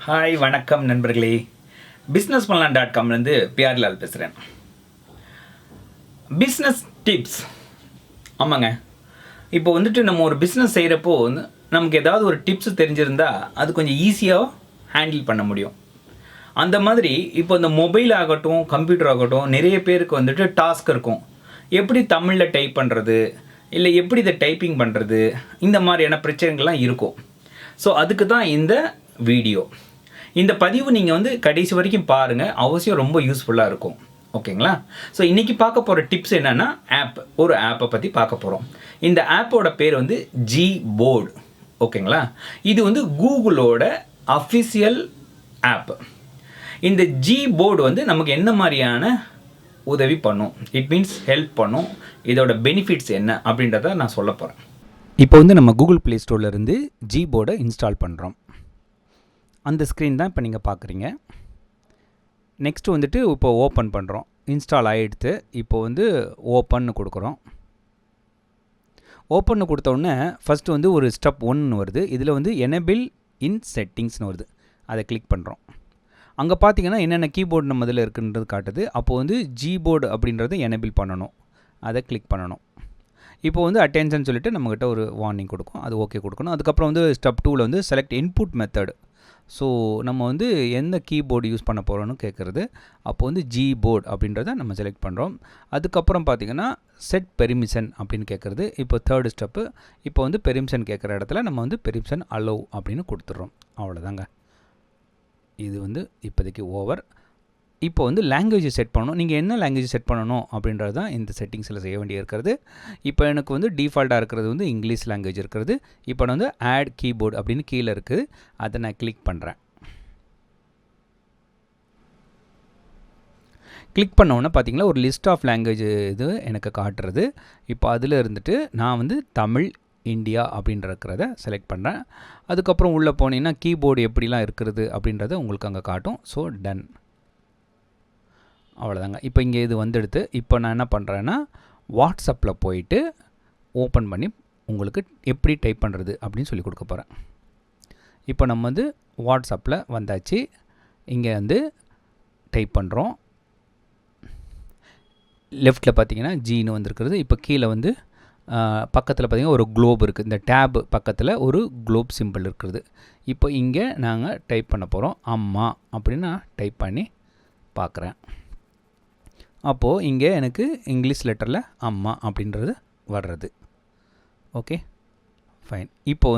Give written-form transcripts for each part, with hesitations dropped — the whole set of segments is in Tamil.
ஹாய் வணக்கம் நண்பர்களே. பிஸ்னஸ் பண்ணலாம் .comலேருந்து பிஆர்லால் பேசுகிறேன். Business tips. ஆமாங்க, இப்போ வந்துட்டு நம்ம ஒரு பிஸ்னஸ் செய்கிறப்போ நமக்கு ஏதாவது ஒரு டிப்ஸ் தெரிஞ்சிருந்தா அது கொஞ்சம் ஈஸியாக ஹேண்டில் பண்ண முடியும். அந்த மாதிரி இப்போ இந்த மொபைல் ஆகட்டும், கம்ப்யூட்டர் ஆகட்டும், நிறைய பேருக்கு வந்துட்டு டாஸ்க் இருக்கும். எப்படி தமிழில் டைப் பண்ணுறது, இல்லை எப்படி இதை டைப்பிங் பண்ணுறது, இந்த மாதிரியான பிரச்சனைகள்லாம் இருக்கும். ஸோ அதுக்கு தான் இந்த வீடியோ. இந்த பதிவு நீங்கள் கடைசி வரைக்கும் பாருங்கள், அவசியம் ரொம்ப யூஸ்ஃபுல்லாக இருக்கும். ஓகேங்களா? ஸோ இன்றைக்கி பார்க்க போகிற டிப்ஸ் என்னென்னா ஒரு ஆப்பை பற்றி பார்க்க போகிறோம். இந்த ஆப்போட பேர் ஜிபோர்டு. ஓகேங்களா? இது கூகுளோட அஃபிஷியல் ஆப். இந்த ஜிபோர்டு நமக்கு என்ன மாதிரியான உதவி பண்ணும், இட் மீன்ஸ் ஹெல்ப் பண்ணும், இதோட பெனிஃபிட்ஸ் என்ன அப்படின்றத நான் சொல்ல போகிறேன். இப்போ நம்ம கூகுள் ப்ளே ஸ்டோர்லேருந்து ஜிபோர்டை இன்ஸ்டால் பண்ணுறோம். அந்த ஸ்க்ரீன் தான் இப்போ நீங்கள் பார்க்குறீங்க. நெக்ஸ்ட்டு இப்போ ஓப்பன் பண்ணுறோம். இன்ஸ்டால் ஆகிடுத்து. இப்போ ஓப்பன்னு கொடுக்குறோம். ஓப்பன்னு கொடுத்த உடனே ஃபஸ்ட்டு ஒரு ஸ்டெப் 1 வருது. இதில் எனேபிள் இன் செட்டிங்ஸ்னு வருது. அதை கிளிக் பண்ணுறோம். அங்கே பார்த்தீங்கன்னா என்னென்ன கீபோர்டு நம்ம இதில் இருக்குன்றது காட்டுது. அப்போது ஜிபோர்டு அப்படின்றத எனேபிள் பண்ணணும். அதை கிளிக் பண்ணணும். இப்போ அட்டென்ஷன் சொல்லிவிட்டு நம்மக்கிட்ட ஒரு வார்னிங் கொடுக்கும். அது ஓகே கொடுக்கணும். அதுக்கப்புறம் ஸ்டெப் 2ல் செலக்ட் இன்புட் மெத்தட். ஸோ நம்ம எந்த கீபோர்டு யூஸ் பண்ண போகிறோன்னு கேட்குறது. அப்போது ஜிபோர்டு அப்படின்றத நம்ம செலக்ட் பண்ணுறோம். அதுக்கப்புறம் பார்த்திங்கன்னா செட் பெர்மிஷன் அப்படின்னு கேட்குறது. இப்போ 3rd ஸ்டெப்பு. இப்போ பெர்மிஷன் கேட்குற இடத்துல நம்ம பெர்மிஷன் அலோவ் அப்படின்னு கொடுத்துட்றோம். அவ்வளோதாங்க. இது இப்போதைக்கு ஓவர். இப்போ லாங்குவேஜ் செட் பண்ணணும். நீங்கள் என்ன லாங்குவேஜ் செட் பண்ணணும் அப்படின்றது தான் இந்த செட்டிங்ஸில் செய்ய வேண்டிய இருக்கிறது. இப்போ எனக்கு டிஃபால்ட்டாக இருக்கிறது இங்கிலீஷ் லாங்குவேஜ் இருக்கிறது. இப்போ நான் ஆட் கீபோர்டு அப்படின்னு கீழே இருக்குது. அதை நான் கிளிக் பண்ணுறேன். கிளிக் பண்ணோன்னே பார்த்தீங்கன்னா ஒரு லிஸ்ட் ஆஃப் லாங்குவேஜ் இது எனக்கு காட்டுறது. இப்போ அதில் இருந்துட்டு நான் தமிழ், இந்தியா அப்படின்றத செலக்ட் பண்ணுறேன். அதுக்கப்புறம் உள்ளே போனீங்கன்னா கீபோர்டு எப்படிலாம் இருக்கிறது அப்படின்றத உங்களுக்கு அங்கே காட்டும். So done. அவ்வளோதாங்க. இப்போ இங்கே இது வந்துடுது. இப்போ நான் என்ன பண்ணுறேன்னா வாட்ஸ்அப்பில் போயிட்டு ஓப்பன் பண்ணி உங்களுக்கு எப்படி டைப் பண்ணுறது அப்படின்னு சொல்லி கொடுக்க போகிறேன். இப்போ நம்ம வாட்ஸ்அப்பில் வந்தாச்சு. இங்கே டைப் பண்ணுறோம். லெஃப்ட்டில் பார்த்தீங்கன்னா ஜின்னு வந்திருக்கிறது. இப்போ கீழே பக்கத்தில் பார்த்திங்கன்னா ஒரு குளோப் இருக்குது. இந்த டேப் பக்கத்தில் ஒரு குளோப் சிம்பிள் இருக்கிறது. இப்போ இங்கே நாங்கள் டைப் பண்ண போகிறோம். அம்மா அப்படின்னு நான் டைப் பண்ணி பார்க்குறேன். அப்போது இங்கே எனக்கு இங்கிலீஷ் லெட்டரில் அம்மா அப்படின்றது வர்றது. Okay, fine. இப்போ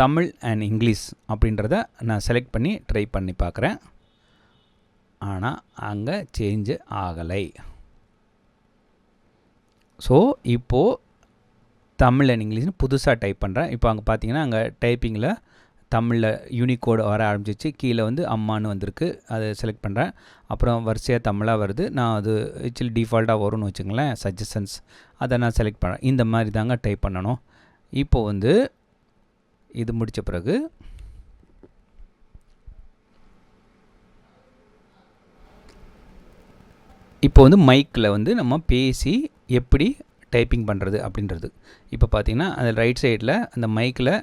தமிழ் அண்ட் இங்கிலீஷ் அப்படின்றத நான் செலக்ட் பண்ணி ட்ரை பண்ணி பார்க்குறேன். ஆனால் அங்கே சேஞ்சு ஆகலை. ஸோ இப்போது தமிழ் அண்ட் இங்கிலீஷ்னு புதுசாக டைப் பண்ணுறேன். இப்போ அங்கே பார்த்தீங்கன்னா அங்கே டைப்பிங்கில் தமிழில் யூனிகோடு வர ஆரம்பிச்சிச்சு. கீழே அம்மானு வந்திருக்கு. அதை செலக்ட் பண்ணுறேன். அப்புறம் வரிசையாக தமிழாக வருது. நான் அது ஆக்சுவலி டிஃபால்ட்டாக வரும்னு வச்சுங்களேன், சஜஷன்ஸ். அதை நான் செலக்ட் பண்ணுறேன். இந்த மாதிரி தாங்க டைப் பண்ணணும். இப்போது இது முடித்த பிறகு இப்போ மைக்கில் நம்ம பேசி எப்படி டைப்பிங் பண்ணுறது அப்படின்றது. இப்போ பார்த்திங்கன்னா அந்த ரைட் சைடில் அந்த மைக்கில்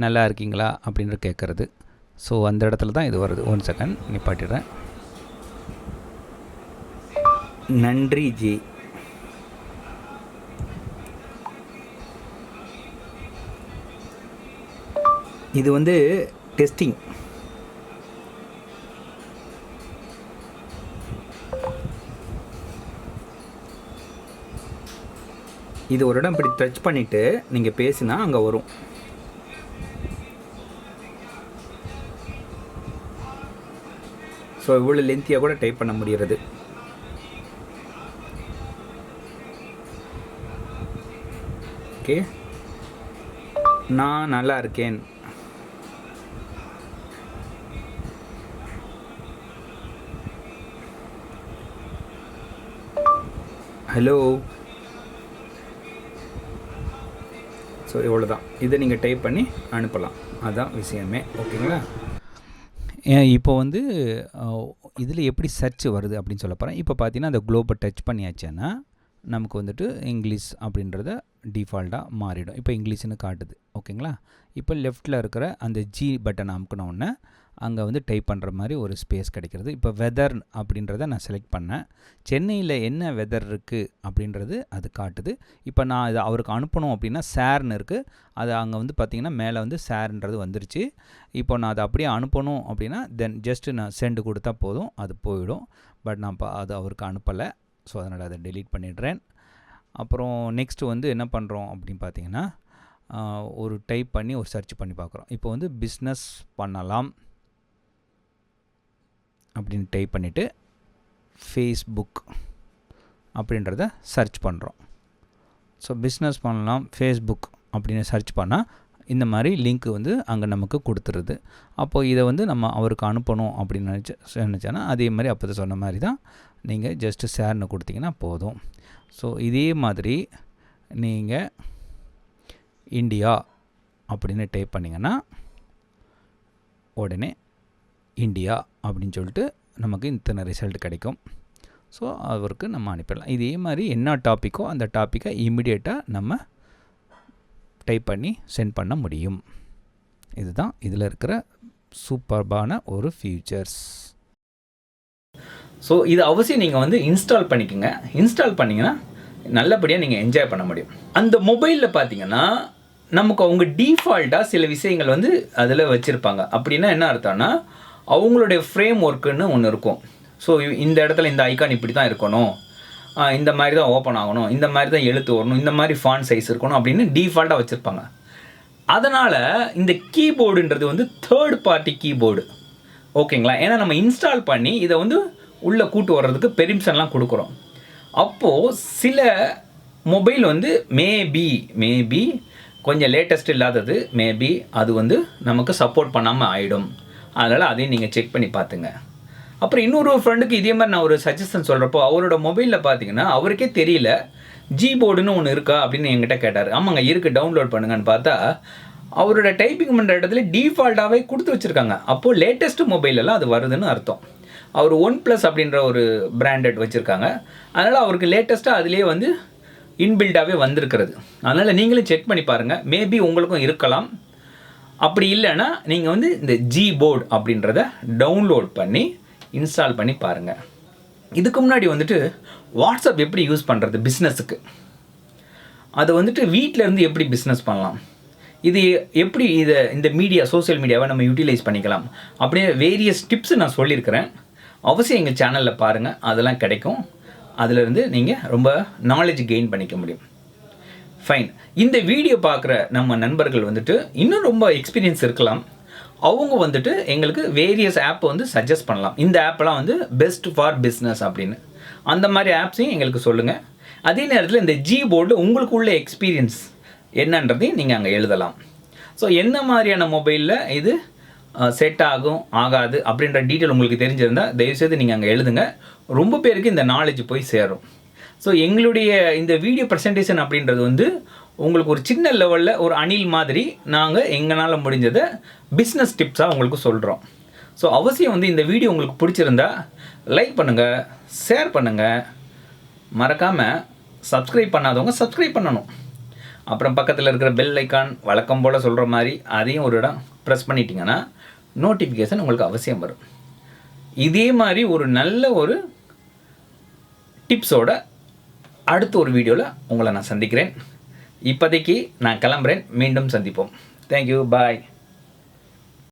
நல்லா இருக்கீங்களா அப்படின்ற கேட்குறது. ஸோ அந்த இடத்துல தான் இது வருது. 1 செகண்ட் நிப்பாட்டிடுறேன். நன்றி ஜி. இது டெஸ்டிங். இது ஒரு இடம் இப்படி டச் பண்ணிவிட்டு நீங்கள் பேசினா அங்கே வரும். ஸோ இவ்வளோ லென்த்தியாக கூட டைப் பண்ண முடிகிறது. ஓகே, நான் நல்லா இருக்கேன். ஹலோ. ஸோ இவ்வளோ தான். இதை நீங்கள் டைப் பண்ணி அனுப்பலாம். அதுதான் விஷயமே. ஓகேங்களா? இப்போ இதில் எப்படி சர்ச் வருது அப்படின்னு சொல்ல போகிறேன். இப்போ பார்த்தீங்கன்னா அந்த குளோபை டச் பண்ணியாச்சுன்னா நமக்கு வந்துட்டு இங்கிலீஷ் அப்படின்றத டிஃபால்ட்டாக மாறிடும். இப்போ இங்கிலீஷ்னு காட்டுது. ஓகேங்களா? இப்போ லெஃப்ட்டில் இருக்கிற அந்த ஜி பட்டன் அமுக்கின உடனே அங்கே வந்து டைப் பண்ணுற மாதிரி ஒரு ஸ்பேஸ் கிடைக்கிறது. இப்போ வெதர் அப்படின்றத நான் செலக்ட் பண்ணேன். சென்னையில் என்ன வெதர் இருக்குது அப்படின்றது அது காட்டுது. இப்போ நான் இதை அவருக்கு அனுப்பணும் அப்படின்னா ஷேர்னு இருக்குது. அது அங்கே வந்து பார்த்திங்கன்னா மேலே வந்து ஷேர்ன்றது வந்துருச்சு. இப்போ நான் அதை அப்படியே அனுப்பணும் அப்படின்னா தென் ஜஸ்ட்டு நான் சென்டு கொடுத்தா போதும், அது போயிடும். பட் நான் அது அவருக்கு அனுப்பலை. ஸோ அதனால் அதை டெலீட் பண்ணிடுறேன். அப்புறம் நெக்ஸ்ட்டு வந்து என்ன பண்ணுறோம் அப்படின்னு பார்த்தீங்கன்னா ஒரு டைப் பண்ணி ஒரு சர்ச் பண்ணி பார்க்குறோம். இப்போ வந்து பிஸ்னஸ் பண்ணலாம் அப்படின்னு டைப் பண்ணிவிட்டு ஃபேஸ்புக் அப்படின்றத சர்ச் பண்ணுறோம். ஸோ பிஸ்னஸ் பண்ணலாம் ஃபேஸ்புக் அப்படின்னு சர்ச் பண்ணால் இந்த மாதிரி லிங்க் வந்து அங்கே நமக்கு கொடுத்துருது. அப்போது இதை வந்து நம்ம அவருக்கு அனுப்பணும் அப்படின்னு நினச்சேன்னா அதே மாதிரி அப்போ சொன்ன மாதிரி தான் நீங்கள் ஜஸ்ட்டு ஷேர்னு கொடுத்தீங்கன்னா போதும். ஸோ இதே மாதிரி நீங்கள் இந்தியா அப்படின்னு டைப் பண்ணிங்கன்னா உடனே இந்தியா அப்படின்னு சொல்லிட்டு நமக்கு இத்தனை ரிசல்ட் கிடைக்கும். ஸோ அவருக்கு நம்ம அனுப்பிடலாம். இதே மாதிரி என்ன டாப்பிக்கோ அந்த டாப்பிக்கை இமிடியேட்டாக நம்ம டைப் பண்ணி சென்ட் பண்ண முடியும். இதுதான் இதில் இருக்கிற சூப்பர்பான ஒரு ஃபியூச்சர்ஸ். ஸோ இது அவசியம் நீங்கள் வந்து இன்ஸ்டால் பண்ணிக்கோங்க. இன்ஸ்டால் பண்ணிங்கன்னா நல்லபடியாக நீங்கள் என்ஜாய் பண்ண முடியும். அந்த மொபைலில் பார்த்தீங்கன்னா நமக்கு அவங்க டிஃபால்ட்டாக சில விஷயங்கள் வந்து அதில் வச்சுருப்பாங்க. அப்படின்னா என்ன அர்த்தம்னா அவங்களுடைய ஃப்ரேம் ஒர்க்குன்னு ஒன்று இருக்கும். ஸோ இந்த இடத்துல இந்த ஐக்கான் இப்படி தான் இருக்கணும், இந்த மாதிரி தான் ஓப்பன் ஆகணும், இந்த மாதிரி தான் எழுத்து வரணும், இந்த மாதிரி ஃபாண்ட் சைஸ் இருக்கணும் அப்படின்னு டிஃபால்ட்டாக வச்சுருப்பாங்க. அதனால் இந்த கீபோர்டுன்றது வந்து தேர்ட் பார்ட்டி கீபோர்டு. ஓகேங்களா? ஏன்னா நம்ம இன்ஸ்டால் பண்ணி இதை வந்து உள்ளே கூட்டு வர்றதுக்கு பெர்மிஷன்லாம் கொடுக்குறோம். அப்போது சில மொபைல் வந்து மேபி கொஞ்சம் லேட்டஸ்ட் இல்லாதது மேபி அது வந்து நமக்கு சப்போர்ட் பண்ணாமல் ஆகிடும். அதனால் அதையும் நீங்கள் செக் பண்ணி பார்த்துங்க. அப்புறம் இன்னொரு ஃப்ரெண்டுக்கு இதே மாதிரி நான் ஒரு சஜஷன் சொல்கிறப்போ அவரோட மொபைலில் பார்த்தீங்கன்னா அவருக்கே தெரியல ஜிபோர்டுன்னு ஒன்று இருக்கா அப்படின்னு என்கிட்ட கேட்டார். ஆமாங்க இருக்குது, டவுன்லோட் பண்ணுங்கன்னு பார்த்தா அவரோட டைப்பிங் பண்ணுற இடத்துல டிஃபால்ட்டாகவே கொடுத்து வச்சுருக்காங்க. அப்போது லேட்டஸ்ட் மொபைலெல்லாம் அது வருதுன்னு அர்த்தம். அவர் OnePlus அப்படின்ற ஒரு பிராண்டட் வச்சுருக்காங்க. அதனால் அவருக்கு லேட்டஸ்ட்டாக அதுலேயே வந்து இன்பில்டாகவே வந்திருக்கிறது. அதனால் நீங்களும் செக் பண்ணி பாருங்கள், மேபி உங்களுக்கும் இருக்கலாம். அப்படி இல்லைன்னா நீங்கள் வந்து இந்த ஜிபோர்டு அப்படின்றத டவுன்லோட் பண்ணி இன்ஸ்டால் பண்ணி பாருங்கள். இதுக்கு முன்னாடி வந்துட்டு வாட்ஸ்அப் எப்படி யூஸ் பண்ணுறது பிஸ்னஸுக்கு, அதை வந்துட்டு வீட்டிலேருந்து எப்படி பிஸ்னஸ் பண்ணலாம், இது எப்படி இந்த மீடியா சோசியல் மீடியாவை நம்ம யூட்டிலைஸ் பண்ணிக்கலாம் அப்படின்னு வேரியஸ் டிப்ஸ் நான் சொல்லியிருக்கிறேன். அவசியம் எங்கள் சேனலில் பாருங்கள், அதெல்லாம் கிடைக்கும். அதிலிருந்து நீங்கள் ரொம்ப நாலேஜ் கெயின் பண்ணிக்க முடியும். ஃபைன். இந்த வீடியோ பார்க்குற நம்ம நண்பர்கள் வந்துட்டு இன்னும் ரொம்ப எக்ஸ்பீரியன்ஸ் இருக்கலாம். அவங்க வந்துட்டு எங்களுக்கு வேரியஸ் ஆப் வந்து சஜஸ்ட் பண்ணலாம். இந்த ஆப்பெல்லாம் வந்து பெஸ்ட் ஃபார் பிஸ்னஸ் அப்படின்னு அந்த மாதிரி ஆப்ஸையும் எங்களுக்கு சொல்லுங்கள். அதே நேரத்தில் இந்த ஜிபோர்டில் உங்களுக்கு உள்ள எக்ஸ்பீரியன்ஸ் என்னன்றதையும் நீங்கள் அங்கே எழுதலாம். ஸோ என்ன மாதிரியான மொபைலில் இது செட் ஆகாது அப்படின்ற டீட்டெயில் உங்களுக்கு தெரிஞ்சிருந்தால் தயவுசெய்து நீங்கள் அங்கே எழுதுங்க. ரொம்ப பேருக்கு இந்த நாலேஜ் போய் சேரும். ஸோ எங்களுடைய இந்த வீடியோ ப்ரெசன்டேஷன் அப்படின்றது வந்து உங்களுக்கு ஒரு சின்ன லெவலில் ஒரு அணில் மாதிரி நாங்கள் எங்களால் முடிஞ்சதை பிஸ்னஸ் டிப்ஸாக உங்களுக்கு சொல்கிறோம். ஸோ அவசியம் வந்து இந்த வீடியோ உங்களுக்கு பிடிச்சிருந்தா லைக் பண்ணுங்கள், ஷேர் பண்ணுங்கள், மறக்காமல் சப்ஸ்கிரைப் பண்ணாதவங்க சப்ஸ்கிரைப் பண்ணணும். அப்புறம் பக்கத்தில் இருக்கிற பெல் ஐக்கான் வழக்கம் போல் சொல்கிற மாதிரி அதையும் ஒரு இடம் ப்ரெஸ் பண்ணிட்டீங்கன்னா நோட்டிஃபிகேஷன் உங்களுக்கு அவசியம் வரும். இதே மாதிரி ஒரு நல்ல ஒரு டிப்ஸோட அடுத்த ஒரு வீடியோவில் உங்களை நான் சந்திக்கிறேன். இப்போதைக்கு நான் கிளம்புறேன். மீண்டும் சந்திப்போம். தேங்க்யூ, பாய்.